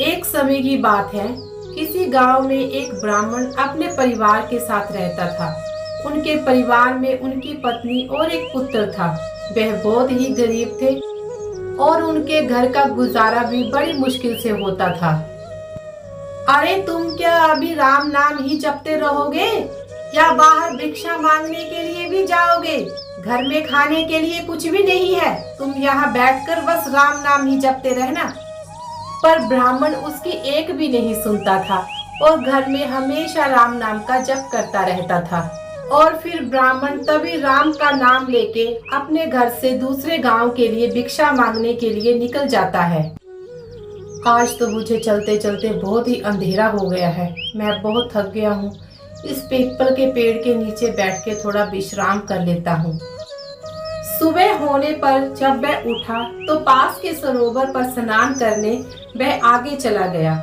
एक समय की बात है। किसी गांव में एक ब्राह्मण अपने परिवार के साथ रहता था। उनके परिवार में उनकी पत्नी और एक पुत्र था। वह बहुत ही गरीब थे और उनके घर का गुजारा भी बड़ी मुश्किल से होता था। अरे तुम क्या अभी राम नाम ही जपते रहोगे या बाहर भिक्षा मांगने के लिए भी जाओगे? घर में खाने के लिए कुछ भी नहीं है, तुम यहाँ बैठकर बस राम नाम ही जपते रहना। पर ब्राह्मण उसकी एक भी नहीं सुनता था और घर में हमेशा राम नाम का जप करता रहता था। और फिर ब्राह्मण तभी राम का नाम लेके अपने घर से दूसरे गांव के लिए भिक्षा मांगने के लिए निकल जाता है। आज तो मुझे चलते चलते बहुत ही अंधेरा हो गया है। मैं बहुत थक गया हूँ। इस पीपल के पेड़ के नीचे बैठ के थोड़ा विश्राम कर लेता हूँ। सुबह होने पर जब वह उठा तो पास के सरोवर पर स्नान करने वह आगे चला गया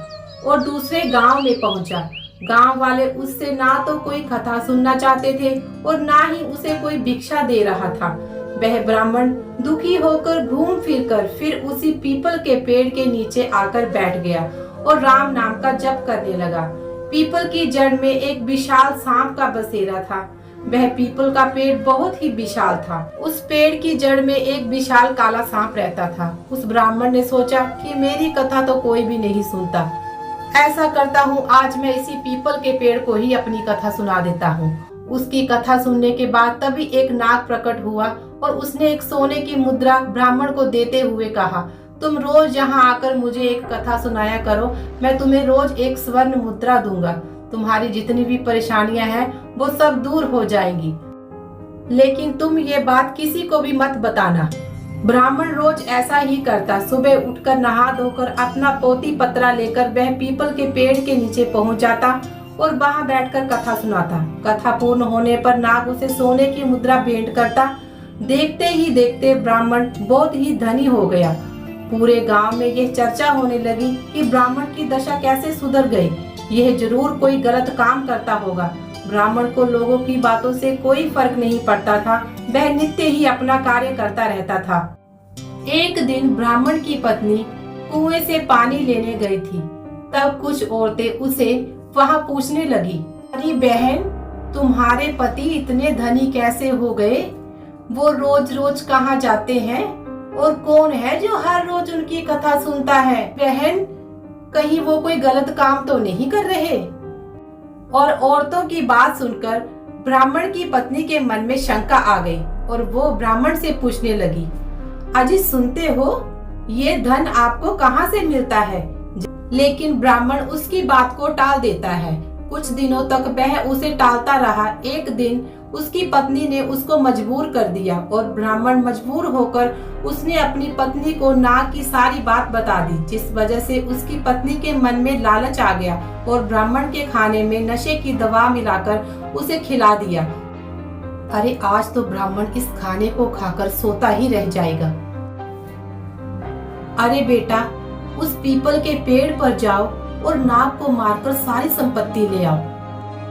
और दूसरे गांव में पहुंचा। गांव वाले उससे ना तो कोई कथा सुनना चाहते थे और ना ही उसे कोई भिक्षा दे रहा था। वह ब्राह्मण दुखी होकर घूम फिर उसी पीपल के पेड़ के नीचे आकर बैठ गया और राम नाम का जप करने लगा। पीपल की जड़ में एक विशाल सांप का बसेरा था। वह पीपल का पेड़ बहुत ही विशाल था। उस पेड़ की जड़ में एक विशाल काला सांप रहता था। उस ब्राह्मण ने सोचा कि मेरी कथा तो कोई भी नहीं सुनता। ऐसा करता हूँ, आज मैं इसी पीपल के पेड़ को ही अपनी कथा सुना देता हूँ। उसकी कथा सुनने के बाद तभी एक नाग प्रकट हुआ और उसने एक सोने की मुद्रा ब्राह्मण को देते हुए कहा, तुम रोज यहाँ आकर मुझे एक कथा सुनाया करो, मैं तुम्हें रोज एक स्वर्ण मुद्रा दूंगा। तुम्हारी जितनी भी परेशानियां हैं वो सब दूर हो जाएंगी, लेकिन तुम ये बात किसी को भी मत बताना। ब्राह्मण रोज ऐसा ही करता। सुबह उठकर नहा धोकर अपना पोती पत्रा लेकर वह पीपल के पेड़ के नीचे पहुंच जाता और वहां बैठकर कथा सुनाता। कथा पूर्ण होने पर नाग उसे सोने की मुद्रा भेंट करता। देखते ही देखते ब्राह्मण बहुत ही धनी हो गया। पूरे गांव में यह चर्चा होने लगी कि ब्राह्मण की दशा कैसे सुधर गई। यह जरूर कोई गलत काम करता होगा। ब्राह्मण को लोगों की बातों से कोई फर्क नहीं पड़ता था। वह नित्य ही अपना कार्य करता रहता था। एक दिन ब्राह्मण की पत्नी कुएं से पानी लेने गई थी। तब कुछ औरतें उसे वहां पूछने लगी, अरे बहन, तुम्हारे पति इतने धनी कैसे हो गए? वो रोज रोज कहाँ जाते हैं और कौन है जो हर रोज उनकी कथा सुनता है? बहन, कहीं वो कोई गलत काम तो नहीं कर रहे? और औरतों की बात सुनकर ब्राह्मण की पत्नी के मन में शंका आ गई और वो ब्राह्मण से पूछने लगी, अजी सुनते हो, ये धन आपको कहाँ से मिलता है? लेकिन ब्राह्मण उसकी बात को टाल देता है। कुछ दिनों तक वह उसे टालता रहा। एक दिन उसकी पत्नी ने उसको मजबूर कर दिया और ब्राह्मण मजबूर होकर उसने अपनी पत्नी को नाग की सारी बात बता दी, जिस वजह से उसकी पत्नी के मन में लालच आ गया और ब्राह्मण के खाने में नशे की दवा मिलाकर उसे खिला दिया। अरे आज तो ब्राह्मण इस खाने को खाकर सोता ही रह जाएगा। अरे बेटा, उस पीपल के पेड़ पर जाओ और नाग को मारकर सारी संपत्ति ले आओ।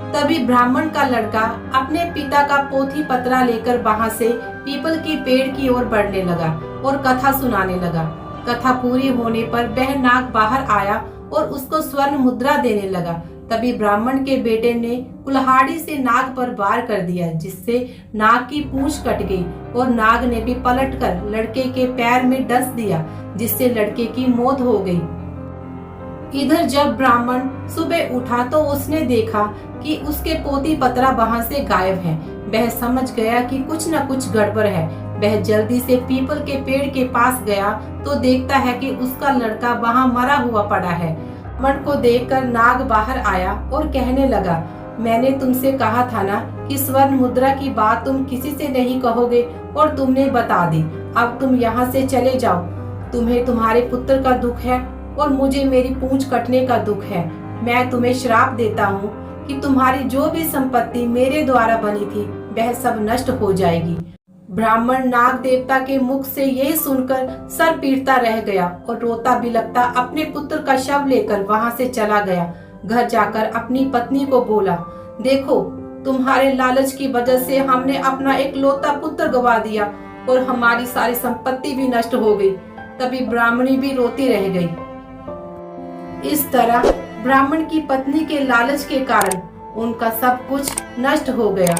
तभी ब्राह्मण का लड़का अपने पिता का पोथी पत्रा लेकर वहां से पीपल की पेड़ की ओर बढ़ने लगा और कथा सुनाने लगा। कथा पूरी होने पर वह नाग बाहर आया और उसको स्वर्ण मुद्रा देने लगा। तभी ब्राह्मण के बेटे ने कुल्हाड़ी से नाग पर वार कर दिया, जिससे नाग की पूंछ कट गई और नाग ने भी पलटकर लड़के के पैर में डस दिया, जिससे लड़के की मौत हो गई। इधर जब ब्राह्मण सुबह उठा तो उसने देखा कि उसके पोती पत्रा वहां से गायब है। वह समझ गया कि कुछ न कुछ गड़बड़ है। वह जल्दी से पीपल के पेड़ के पास गया तो देखता है कि उसका लड़का वहां मरा हुआ पड़ा है। ब्राह्मण को देखकर नाग बाहर आया और कहने लगा, मैंने तुमसे कहा था ना कि स्वर्ण मुद्रा की बात तुम किसी से नहीं कहोगे और तुमने बता दी। अब तुम यहाँ से चले जाओ। तुम्हें तुम्हारे पुत्र का दुख है और मुझे मेरी पूंछ कटने का दुख है। मैं तुम्हें श्राप देता हूँ कि तुम्हारी जो भी संपत्ति मेरे द्वारा बनी थी वह सब नष्ट हो जाएगी। ब्राह्मण नाग देवता के मुख से यह सुनकर सर पीटता रह गया और रोता बिलखता अपने पुत्र का शव लेकर वहां से चला गया। घर जाकर अपनी पत्नी को बोला, देखो, तुम्हारे लालच की वजह से हमने अपना एक लौता पुत्र गवा दिया और हमारी सारी संपत्ति भी नष्ट हो गई। तभी ब्राह्मणी भी रोती रह गई। इस तरह ब्राह्मण की पत्नी के लालच के कारण उनका सब कुछ नष्ट हो गया।